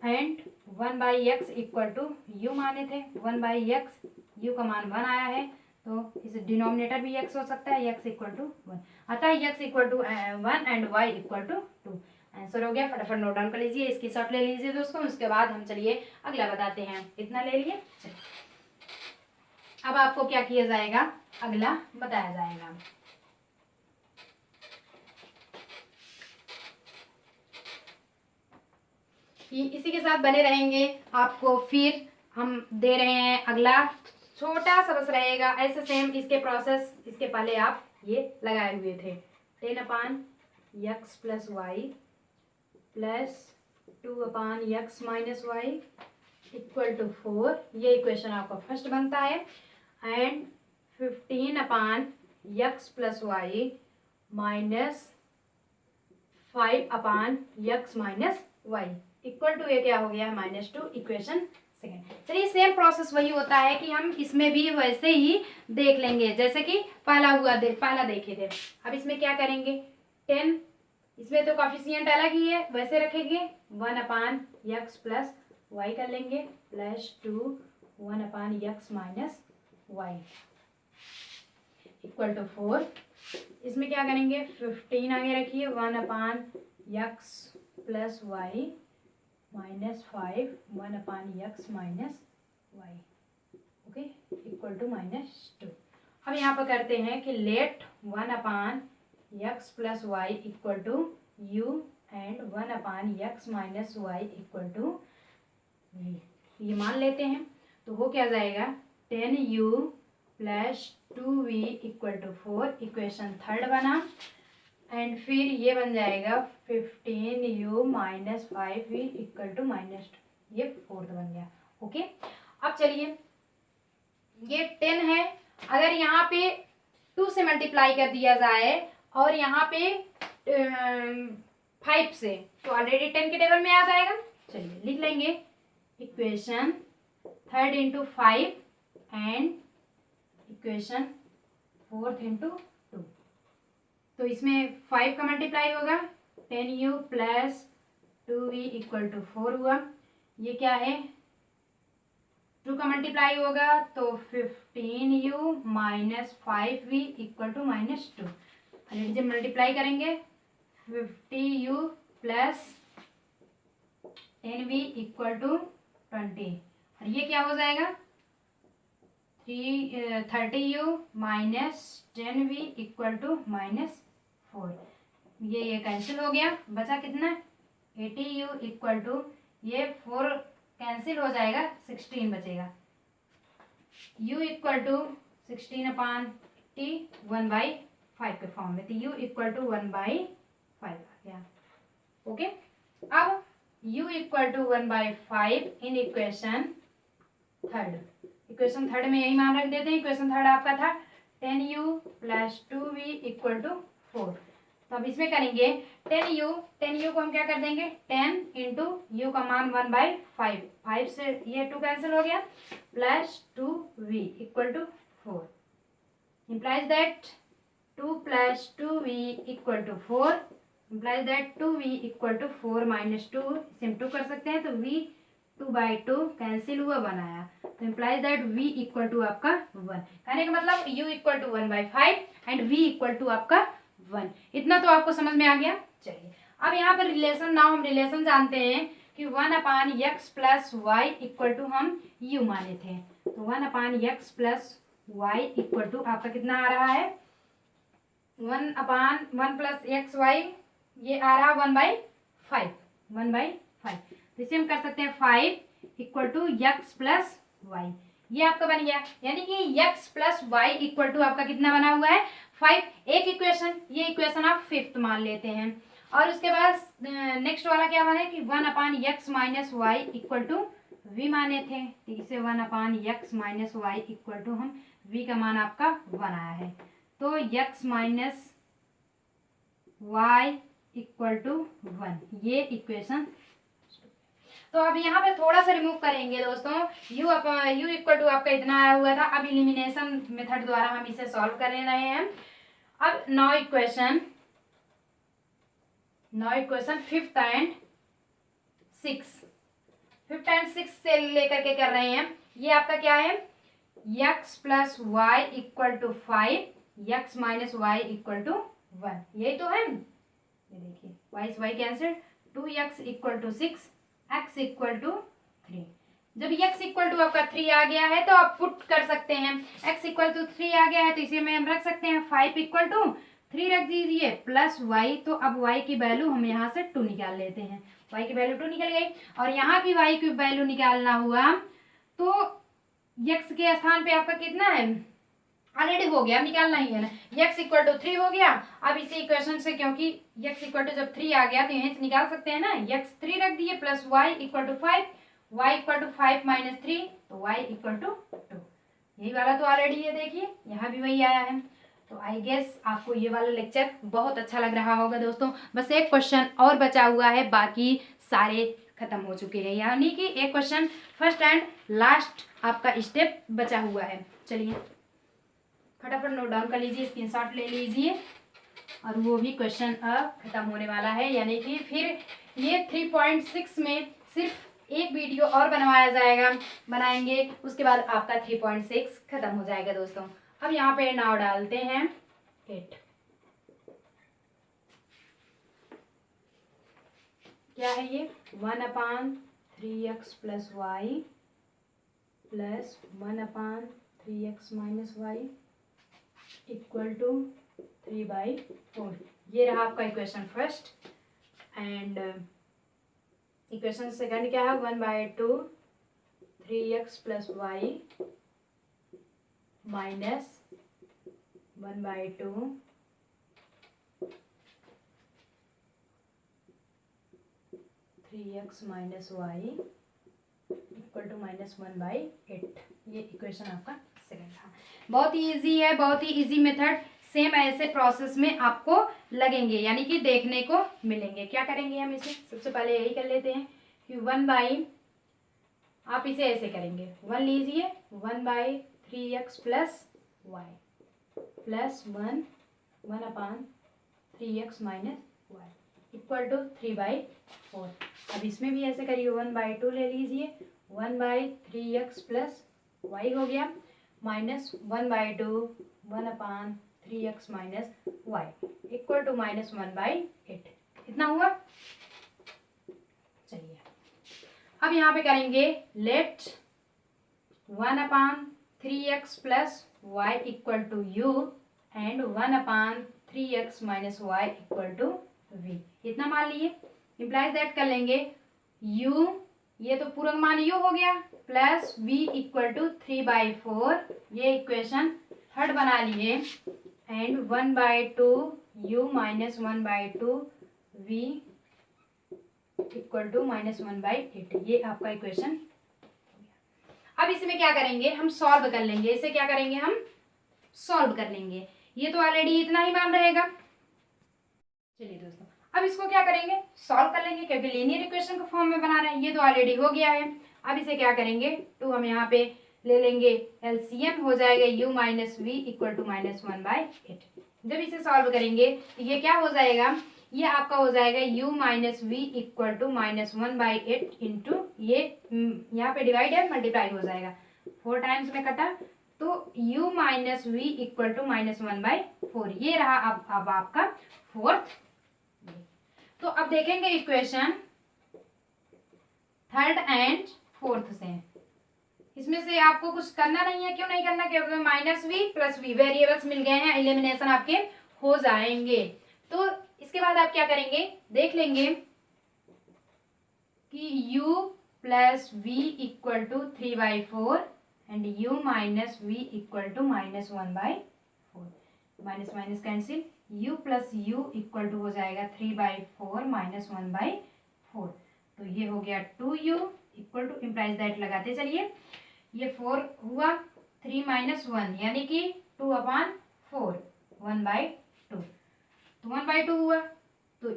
[SPEAKER 1] And 1/x equal to u माने थे, 1/x u का मान 1 आया है, तो इस डिनोमिनेटर भी x हो सकता है, x इक्वल टू 1, अतः x equal to 1 and y equal to 2। Answer हो गया, फटाफट नोट डाउन कर लीजिए, इसकी शॉर्ट ले लीजिए दोस्तों। उसके बाद हम चलिए अगला बताते हैं, इतना ले लिए। अब आपको क्या किया जाएगा, अगला बताया जाएगा। इसी के साथ बने रहेंगे, आपको फिर हम दे रहे हैं अगला, छोटा सा बस रहेगा, ऐसे सेम इसके प्रोसेस इसके पहले आप ये लगाए हुए थे, 10/x plus y plus 2/x minus y equal to 4, ये इक्वेशन आपका फर्स्ट बनता है। And 15/x plus y minus 5/x minus y equal to, ये क्या हो गया, -2, इक्वेशन सेकेंड। चलिए, सेम प्रोसेस वही होता है कि हम इसमें भी वैसे ही देख लेंगे जैसे कि पहला देखे थे। अब इसमें क्या करेंगे, 10, इसमें तो कॉफिशिएंट अलग ही है, वैसे रखेंगे 1/x प्लस वाई कर लेंगे plus 2 1/x minus y equal to 4। इसमें क्या करेंगे, 15 आगे रखिए, 1/x plus y minus 5 1/x minus y, okay, equal to -2। अब यहाँ पर करते हैं कि let 1/x plus y equal to u and 1/x minus y equal to v, ये मान लेते हैं। तो वो क्या जाएगा, 10u plus 2v equal to 4, equation third बना। एंड फिर ये बन जाएगा 15u minus 5v equal to -2, ये फोर्थ बन गया। ओके, अब चलिए, ये 10 है, अगर यहाँ पे 2 से मल्टीप्लाई कर दिया जाए और यहाँ पे 5 से, तो ऑलरेडी 10 के टेबल में आ जाएगा। चलिए लिख लेंगे, equation third into 5 and equation fourth into 2। तो इसमें 5 का मल्टीप्लाई होगा, 10u plus 2v equal to 4 हुआ। ये क्या है, 2 का मल्टीप्लाई होगा तो 15u minus 5v equal to -2। जब मल्टीप्लाई करेंगे 50u plus 10v equal to 20, और ये क्या हो जाएगा 30u minus 10v equal to -4। ये कैंसिल हो गया, बचा कितना 80u इक्वल टू, ये 4 कैंसिल हो जाएगा, 16 बचेगा। u इक्वल टू 16/80 1/5 के फॉर्म में, तो u इक्वल टू 1/5 आ गया। ओके, अब u equal to 1/5 in equation third. Equation third में यही मान रख देते हैं। इक्वेशन थर्ड आपका था 10u plus 2v equal to 4। तो अब इसमें करेंगे 10u को हम क्या कर देंगे 10 इंटू यू का मान 1/5, 5 से ये 2 कैंसिल हो गया, plus 2v equal to 4 implies that 2 plus 2v equal to 4 implies that 2v equal to 4 minus 2, इसे हम 2 कर सकते हैं, तो v 2/2 कैंसिल हुआ, 1 आया। तो implies that v equal to आपका 1। कहने का मतलब u equal to 1/5 and v equal to आपका 1। इतना तो आपको समझ में आ गया। चलिए अब यहाँ पर रिलेशन, नाउ हम रिलेशन जानते हैं कि 1/x plus y equal to हम u माने थे, तो 1/x plus y equal to आपका कितना आ रहा है 1/1 प्लस एक्स वाई, ये आ रहा 1/5, 1/5। तो इसे हम कर सकते हैं 5 equal to x plus y, ये आपका बन गया। यानी कि x plus y equal to आपका कितना बना हुआ है 5। एक इक्वेशन, ये इक्वेशन आप 5th मान लेते हैं। और उसके बाद नेक्स्ट वाला क्या बना है कि 1/x minus y equal to v माने थे, तो इसे 1/x minus y equal to हम v का मान आपका 1 आया है, तो x minus y equal to 1, ये इक्वेशन। तो अब यहाँ पे थोड़ा सा रिमूव करेंगे दोस्तों, u इक्वल टू आपका इतना आया हुआ था। अब इलिमिनेशन मेथड द्वारा हम इसे सॉल्व कर रहे हैं। अब नाउ इक्वेशन 5th एंड 6 से लेकर के कर रहे हैं। ये आपका क्या है x plus y equal to 5, x minus y equal to 1, यही तो है। ये देखिए y cancel, 2x equal to 6, x equal to 3। जब x इक्वल टू आपका 3 आ गया है तो आप पुट कर सकते हैं, x इक्वल टू 3 आ गया है तो इसे में हम रख सकते हैं 5 इक्वल टू 3 रख दीजिए प्लस y। तो अब y की वैल्यू हम यहाँ से 2 निकाल लेते हैं, y की वैल्यू 2 निकल गई। और यहाँ की y की वैल्यू निकालना हुआ तो x के स्थान पे आपका कितना है ऑलरेडी हो गया, निकालना ही है ना, x इक्वल टू 3 हो गया। अब इसी इक्वेशन से क्योंकि x इक्वल टू जब 3 आ गया तो यहीं से निकाल सकते हैं ना, x 3 रख दिए plus y equal to 5, y equal to 5 minus 3, तो y इक्वल टू 2। यही वाला तो ऑलरेडी है, देखिए यहाँ भी वही आया है। तो आई गेस आपको ये वाला लेक्चर बहुत अच्छा लग रहा होगा दोस्तों। बस एक क्वेश्चन और बचा हुआ है, बाकी सारे खत्म हो चुके हैं, यानी कि एक क्वेश्चन फर्स्ट एंड लास्ट आपका स्टेप बचा हुआ है। चलिए फटाफट नोट डाउन कर लीजिए, स्क्रीनशॉट ले लीजिए, और वो भी क्वेश्चन अब खत्म होने वाला है। यानी कि फिर ये 3.6 में सिर्फ एक वीडियो और बनाएंगे, उसके बाद आपका 3.6 खत्म हो जाएगा दोस्तों। अब यहाँ पे नाव डालते हैं 8। क्या है ये 1/3x plus y plus 1/3x minus y equal to 3/4। ये रहा आपका equation first. And equation second क्या है 1/2 3x plus y minus 1/2 3x minus y equal to -1/8। ये इक्वेशन आपका सेकंड था। बहुत ही इजी है, बहुत ही इजी मेथड। सेम ऐसे प्रोसेस में आपको लगेंगे, यानी कि देखने को मिलेंगे। क्या करेंगे हम इसे, सबसे पहले यही कर लेते हैं कि 1/, आप इसे ऐसे करेंगे 1 लीजिए 1/3x plus y plus 1/, 3x minus y equal to 3/4। अब इसमें भी ऐसे करिए, 1/2 ले लीजिए, 1/3x प्लस वाई हो गया minus 1/2 1/3x minus y equal to -1/8। इतना हुआ। चलिए अब यहाँ पे करेंगे let 1/3x plus y equal to u and 1/3x minus y equal to v. इतना मान लिए, इम्प्लाइज दैट कर लेंगे u, ये तो पूर्ण मान u हो गया, प्लस v इक्वल टू 3/4, ये इक्वेशन थर्ड बना लिए, and 1/2 u minus 1/2 v equal to -1/8, ये आपका इक्वेशन। अब इसमें क्या करेंगे, हम सॉल्व कर लेंगे, इसे क्या करेंगे, हम सॉल्व कर लेंगे। ये तो ऑलरेडी इतना ही मान रहेगा। चलिए दोस्तों, अब इसको क्या करेंगे, सॉल्व कर लेंगे, क्योंकि लीनियर इक्वेशन के फॉर्म में बना रहे हैं, ये तो ऑलरेडी हो गया है। अब इसे क्या करेंगे, 2 हम यहाँ पे ले लेंगे, एलसीएम हो जाएगा u minus v equal to -1/8। जब इसे सॉल्व करेंगे तो ये क्या हो जाएगा, ये आपका हो जाएगा u minus v equal to -1/8 into, ये यहाँ पे डिवाइड है, मल्टीप्लाई हो जाएगा, 4 टाइम्स में कटा, तो u minus v equal to -1/4, ये रहा अब आपका फोर्थ। तो अब देखेंगे इक्वेशन थर्ड एंड फोर्थ से, इसमें से आपको कुछ करना नहीं है। क्यों नहीं करना, क्योंकि minus v plus v variables मिल गए हैं, एलिमिनेशन आपके हो जाएंगे। तो इसके बाद आप क्या करेंगे, देख लेंगे कि u plus v equal to 3/4 and u minus v equal to -1/4, minus minus cancel, u plus u equal to हो जाएगा 3/4 -1/4, तो ये हो गया 2u equal to, implies that लगाते चलिए, ये 4 हुआ, 3 - 1 यानी कि 2/4, 1/2, तो 1/2 हुआ, तो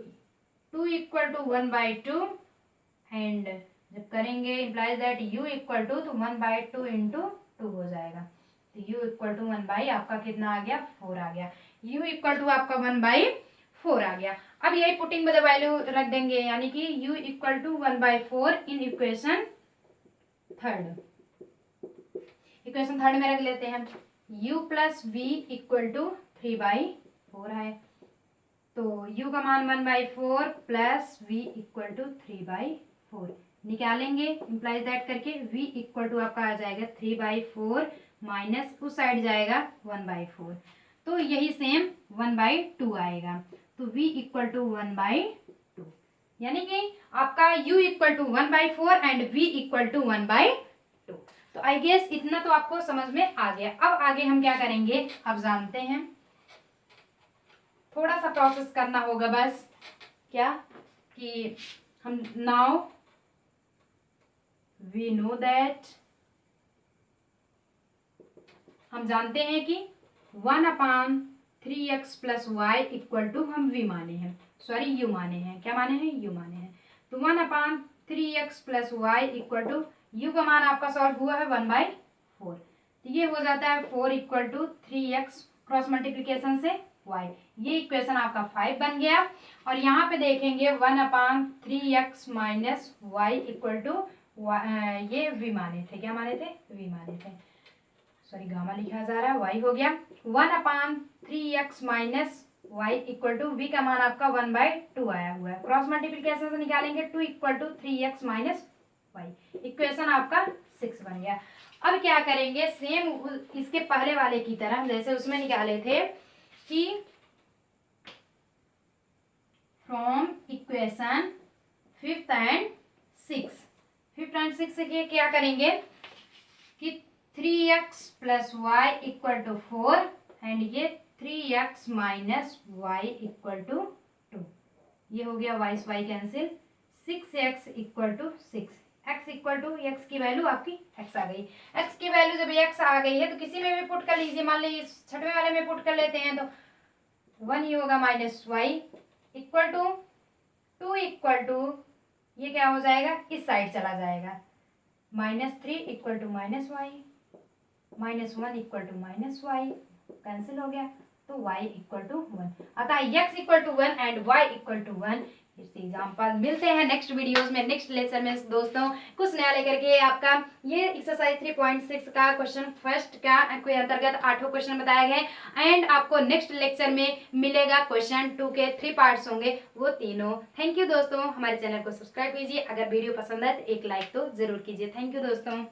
[SPEAKER 1] 2 इक्वल टू 1/2, एंड जब करेंगे implies that u equal to, तो 1/2 इंटू 2 हो जाएगा, तो u इक्वल टू 1/ आपका कितना आ गया, 4 आ गया, u इक्वल टू आपका 1/4 आ गया। अब यही पुटिंग विद वैल्यू रख देंगे, यानी कि u equal to 1/4 in equation third, equation third में रख लेते हैं, u plus v equal to 3/4 है, तो u का मान 1/4 प्लस v इक्वल टू 3/4 निकालेंगे, इम्प्लाइज दैट करके v इक्वल टू आपका आ जाएगा 3/4 माइनस उस साइड जाएगा 1/4, तो यही सेम 1/2 आएगा, तो v इक्वल टू 1/2, यानी कि आपका u equal to 1/4 and v equal to 1/2। तो आई गेस इतना तो आपको समझ में आ गया। अब आगे हम क्या करेंगे, अब जानते हैं, थोड़ा सा प्रोसेस करना होगा बस, क्या कि हम नाउ वी नो दैट, हम जानते हैं कि 1/3x plus y equal to, हम v माने हैं, सॉरी u माने हैं, क्या माने हैं, u माने हैं, तो 1/3x plus y equal to, u का मान आपका सॉल्व हुआ है 1/4, तो ये हो जाता है 4 equal to 3x cross multiplication से y, ये इक्वेशन आपका 5 बन गया। और यहाँ पे देखेंगे 1/3x minus y equal to, ये v माने थे, क्या माने थे, v माने थे, सॉरी गामा लिखा जा रहा है, y हो गया 1/3x minus y equal to, v का मान आपका 1/2 आया हुआ है, क्रॉस मल्टीप्लीकेशन से निकालेंगे 2 equal to 3x minus y, equation आपका 6 बन गया। अब क्या करेंगे, सेम इसके पहले वाले की तरह जैसे उसमें निकाले थे कि फ्रॉम इक्वेशन 5th एंड 6 से क्या करेंगे कि 3x plus y equal to 4 and ये 3x minus y equal to 2, ये हो गया y cancel, 6x equal to 6, x equal to, x की वैल्यू आपकी x आ गई, x की वैल्यू जब x आ गई है तो किसी में भी पुट कर लीजिए, मान लीजिए इस छठवें वाले में पुट कर लेते हैं, तो 1 ही होगा minus y equal to 2 equal to, ये क्या हो जाएगा, इस साइड चला जाएगा, -3 equal to minus y, -1 equal to minus y cancel हो गया, तो y इक्वल टू 1। अतः x equal to 1 and y equal to 1। इस एग्जाम्पल मिलते हैं नेक्स्ट वीडियोस में, नेक्स्ट लेसन में दोस्तों, कुछ नया लेकर के। आपका ये एक्सरसाइज 3.6 का क्वेश्चन फर्स्ट का के अंतर्गत 8 क्वेश्चन बताए गए एंड आपको नेक्स्ट लेक्चर में मिलेगा क्वेश्चन 2 के 3 पार्ट्स होंगे, वो तीनों। थैंक यू दोस्तों, हमारे चैनल को सब्सक्राइब कीजिए। अगर वीडियो पसंद आए तो एक लाइक तो जरूर कीजिए। थैंक यू दोस्तों।